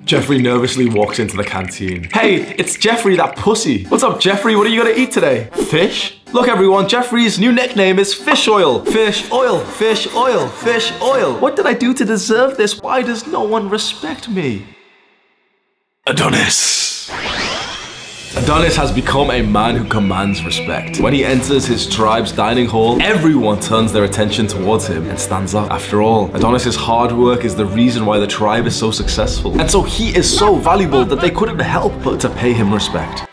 Jeffrey nervously walks into the canteen. Hey, it's Jeffrey, that pussy. What's up, Jeffrey? What are you gonna eat today? Fish? Look, everyone, Jeffrey's new nickname is Fish Oil. Fish Oil, Fish Oil, Fish Oil. What did I do to deserve this? Why does no one respect me? Adonis. Adonis has become a man who commands respect. When he enters his tribe's dining hall, everyone turns their attention towards him and stands up. After all, Adonis's hard work is the reason why the tribe is so successful. And so he is so valuable that they couldn't help but to pay him respect.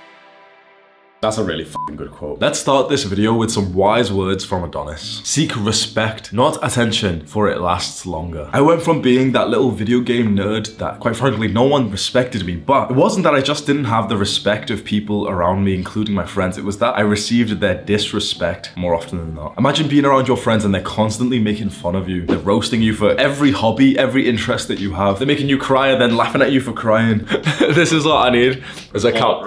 That's a really fucking good quote. Let's start this video with some wise words from Adonis. Seek respect, not attention, for it lasts longer. I went from being that little video game nerd that, quite frankly, no one respected me, but it wasn't that I just didn't have the respect of people around me, including my friends. It was that I received their disrespect more often than not. Imagine being around your friends and they're constantly making fun of you. They're roasting you for every hobby, every interest that you have. They're making you cry and then laughing at you for crying. This is what I need as a count.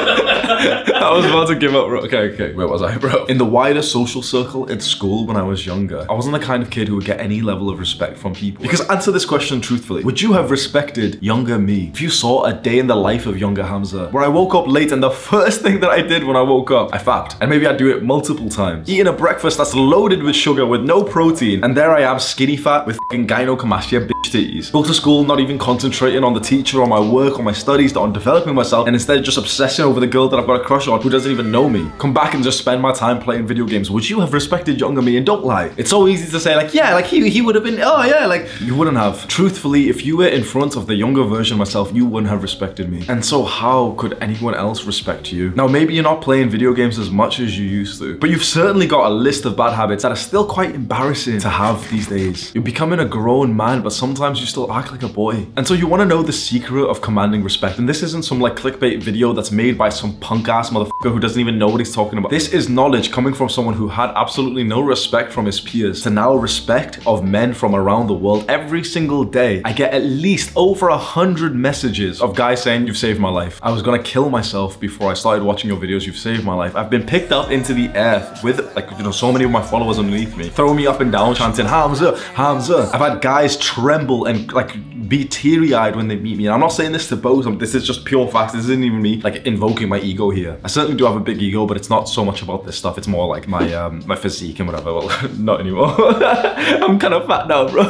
I was about to give up, bro. Okay, where was I, bro? In the wider social circle in school when I was younger, I wasn't the kind of kid who would get any level of respect from people. Because answer this question truthfully, would you have respected younger me if you saw a day in the life of younger Hamza, where I woke up late and the first thing that I did when I woke up, I fapped. And maybe I'd do it multiple times. Eating a breakfast that's loaded with sugar with no protein, and there I am skinny fat with fucking gynecomastia bitch titties. Go to school not even concentrating on the teacher, on my work, on my studies, on developing myself, and instead just obsessing over the girl that I've got a crush on who doesn't even know me. Come back and just spend my time playing video games. Would you have respected younger me? And don't lie. It's so easy to say like, yeah, like he would have been, oh yeah, like you wouldn't have. Truthfully, if you were in front of the younger version of myself, you wouldn't have respected me. And so how could anyone else respect you? Now, maybe you're not playing video games as much as you used to, but you've certainly got a list of bad habits that are still quite embarrassing to have these days. You're becoming a grown man, but sometimes you still act like a boy. And so you want to know the secret of commanding respect. And this isn't some like clickbait video that's made by some punk ass motherfucker who doesn't even know what he's talking about. This is knowledge coming from someone who had absolutely no respect from his peers to now respect of men from around the world. Every single day, I get at least over 100 messages of guys saying, you've saved my life. I was gonna kill myself before I started watching your videos. You've saved my life. I've been picked up into the air with like, you know, so many of my followers underneath me, throwing me up and down, chanting, Hamza, Hamza. I've had guys tremble and like be teary-eyed when they meet me. And I'm not saying this to boast. This is just pure facts. This isn't even me like invoking my ego here. I certainly do have a big ego, but it's not so much about this stuff. It's more like my physique and whatever. Well, not anymore. I'm kind of fat now, bro.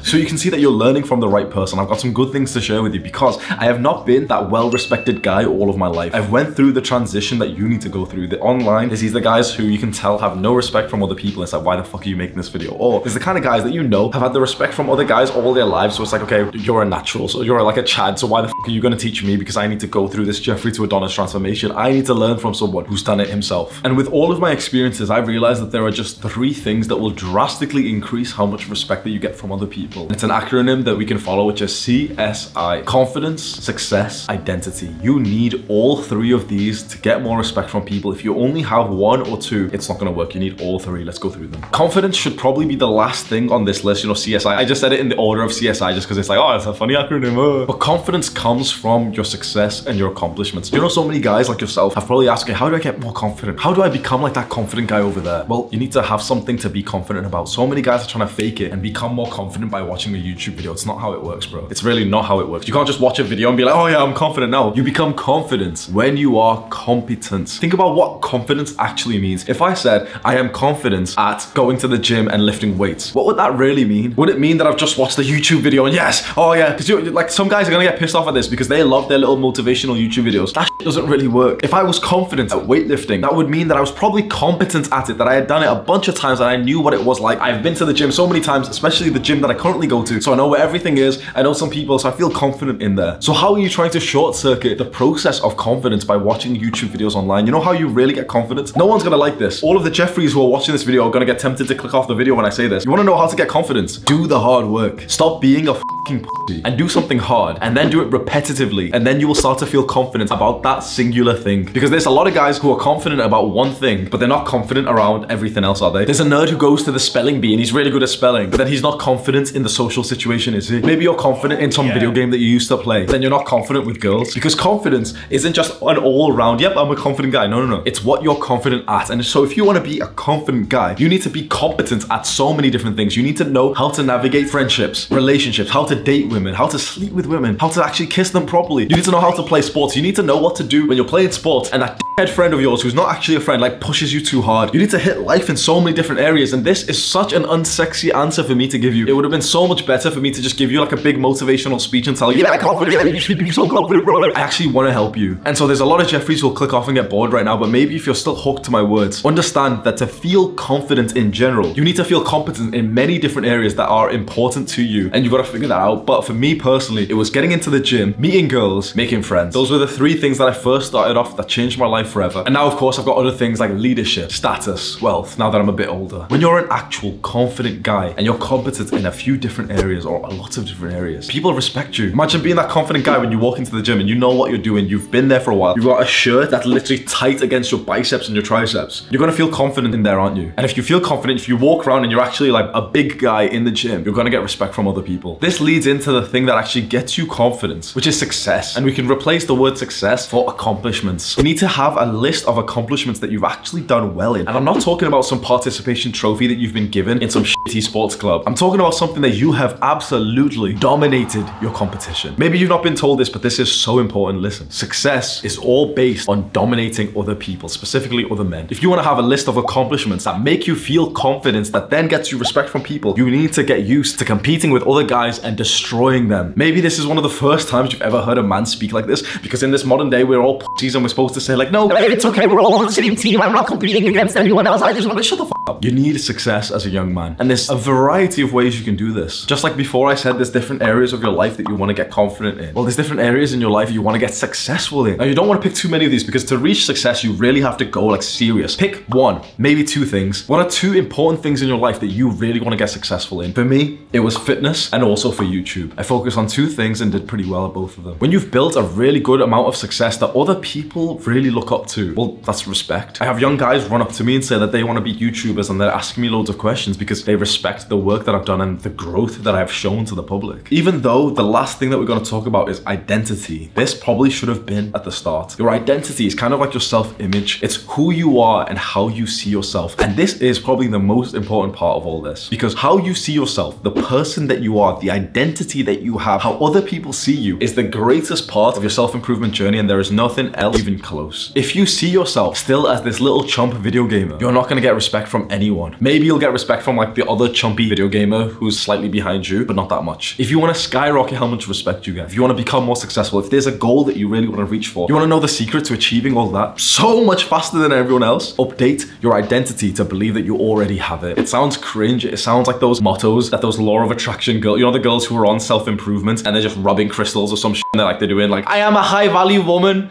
So you can see that you're learning from the right person. I've got some good things to share with you because I have not been that well-respected guy all of my life. I've went through the transition that you need to go through. The online is these the guys who you can tell have no respect from other people. It's like, why the fuck are you making this video? Or there's the kind of guys that you know have had the respect from other guys all their lives. So it's like, okay, you're a natural, so you're like a Chad. So why the fuck are you gonna teach me? Because I need to go through this Jeffrey to Adonis transformation. I need to learn from someone who's done it himself. And with all of my experiences, I've realized that there are just 3 things that will drastically increase how much respect that you get from other people. And it's an acronym that we can follow, which is CSI. Confidence, success, identity. You need all 3 of these to get more respect from people. If you only have 1 or 2, it's not gonna work. You need all 3. Let's go through them. Confidence should probably be the last thing on this list. You know, CSI. I just said it in the order of CSI just because it's like, oh, it's a funny acronym. But confidence comes from your success and your accomplishments. You know, so many guys like yourself have probably asked, okay, how do I get more confident? How do I become like that confident guy over there? Well, you need to have something to be confident about. So many guys are trying to fake it and become more confident by watching a YouTube video. It's not how it works, bro. It's really not how it works. You can't just watch a video and be like, oh yeah, I'm confident now. You become confident when you are competent. Think about what confidence actually means. If I said, I am confident at going to the gym and lifting weights, what would that really mean? Would it mean that I've just watched the YouTube video and yes, oh yeah, because like some guys are gonna get pissed off at this because they love their little motivational YouTube videos. That shit doesn't really work. If I was confident at weightlifting, that would mean that I was probably competent at it, that I had done it a bunch of times and I knew what it was like. I've been to the gym so many times, especially the gym that I currently go to, so I know where everything is. I know some people, so I feel confident in there. So how are you trying to short circuit the process of confidence by watching YouTube videos online? You know how you really get confidence? No one's gonna like this. All of the Jeffreys who are watching this video are gonna get tempted to click off the video when I say this. You wanna know how to get confidence? Do the hard work. Stop being a fucking pussy and do something hard and then do it repetitively, and then you will start to feel confident about that singular thing. Because there's a lot of guys who are confident about one thing, but they're not confident around everything else, are they? There's a nerd who goes to the spelling bee and he's really good at spelling, but then he's not confident in the social situation, is he? Maybe you're confident in some video game that you used to play, but then you're not confident with girls. Because confidence isn't just an all-round, yep, I'm a confident guy. No, no, no. It's what you're confident at. And so if you want to be a confident guy, you need to be competent at so many different things. You need to know how to navigate friendships, relationships, how to to date women, how to sleep with women, how to actually kiss them properly. You need to know how to play sports. You need to know what to do when you're playing sports and that dickhead friend of yours who's not actually a friend like pushes you too hard. You need to hit life in so many different areas, and this is such an unsexy answer for me to give you. It would have been so much better for me to just give you like a big motivational speech and tell you, yeah, confident, you should be so confident, bro. I actually want to help you. And so there's a lot of Jeffreys who'll click off and get bored right now, but maybe if you're still hooked to my words, understand that to feel confident in general, you need to feel competent in many different areas that are important to you, and you've got to figure that out. But for me personally, it was getting into the gym, meeting girls, making friends. Those were the 3 things that I first started off that changed my life forever. And now, of course, I've got other things like leadership, status, wealth, now that I'm a bit older. When you're an actual confident guy and you're competent in a few different areas or a lot of different areas, people respect you. Imagine being that confident guy when you walk into the gym and you know what you're doing, you've been there for a while, you've got a shirt that's literally tight against your biceps and your triceps. You're gonna feel confident in there, aren't you? And if you feel confident, if you walk around and you're actually like a big guy in the gym, you're gonna get respect from other people. This leads into the thing that actually gets you confidence, which is success. And we can replace the word success for accomplishments. You need to have a list of accomplishments that you've actually done well in. And I'm not talking about some participation trophy that you've been given in some shitty sports club. I'm talking about something that you have absolutely dominated your competition. Maybe you've not been told this, but this is so important. Listen, success is all based on dominating other people, specifically other men. If you want to have a list of accomplishments that make you feel confidence, that then gets you respect from people, you need to get used to competing with other guys and destroying them. Maybe this is one of the first times you've ever heard a man speak like this, because in this modern day, we're all pussies and we're supposed to say like, no, it's okay, we're all on the same team, I'm not competing against anyone else, I just want to shut the f up. You need success as a young man. And there's a variety of ways you can do this. Just like before I said, there's different areas of your life that you want to get confident in. Well, there's different areas in your life you want to get successful in. Now, you don't want to pick too many of these, because to reach success, you really have to go like serious. Pick 1, maybe 2 things. What are 2 important things in your life that you really want to get successful in? For me, it was fitness and also for YouTube. I focused on 2 things and did pretty well at both of them. When you've built a really good amount of success that other people really look up to, well, that's respect. I have young guys run up to me and say that they want to be YouTubers, and they're asking me loads of questions because they respect the work that I've done and the growth that I've shown to the public. Even though the last thing that we're going to talk about is identity, this probably should have been at the start. Your identity is kind of like your self-image. It's who you are and how you see yourself. And this is probably the most important part of all this, because how you see yourself, the person that you are, the identity that you have, how other people see you is the greatest part of your self-improvement journey, and there is nothing else even close. If you see yourself still as this little chump video gamer, you're not going to get respect from anyone. Maybe you'll get respect from like the other chumpy video gamer who's slightly behind you, but not that much. If you want to skyrocket how much respect you get, if you want to become more successful, if there's a goal that you really want to reach for, you want to know the secret to achieving all that so much faster than everyone else, update your identity to believe that you already have it. It sounds cringe. It sounds like those mottos that those law of attraction girls, you know, the girls who are on self-improvement and they're just rubbing crystals or some shit, and they're doing like, I am a high value woman.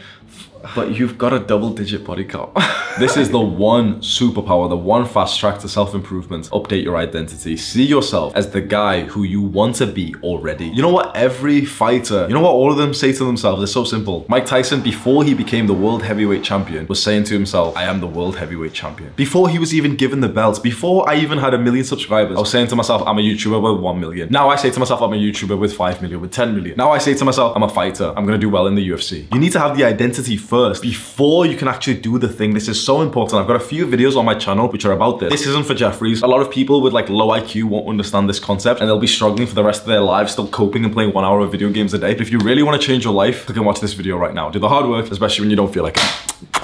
But you've got a double-digit body count. This is the one superpower, the one fast track to self-improvement. Update your identity. See yourself as the guy who you want to be already. You know what every fighter, you know what all of them say to themselves? It's so simple. Mike Tyson, before he became the world heavyweight champion, was saying to himself, I am the world heavyweight champion. Before he was even given the belt, before I even had 1 million subscribers, I was saying to myself, I'm a YouTuber with 1 million. Now I say to myself, I'm a YouTuber with 5 million, with 10 million. Now I say to myself, I'm a fighter. I'm gonna do well in the UFC. You need to have the identity first before you can actually do the thing. This is so important. I've got a few videos on my channel which are about this. This isn't for Jeffreys. A lot of people with like low IQ won't understand this concept, and they'll be struggling for the rest of their lives, still coping and playing 1 hour of video games a day. But if you really want to change your life, click and watch this video right now. Do the hard work, especially when you don't feel like it.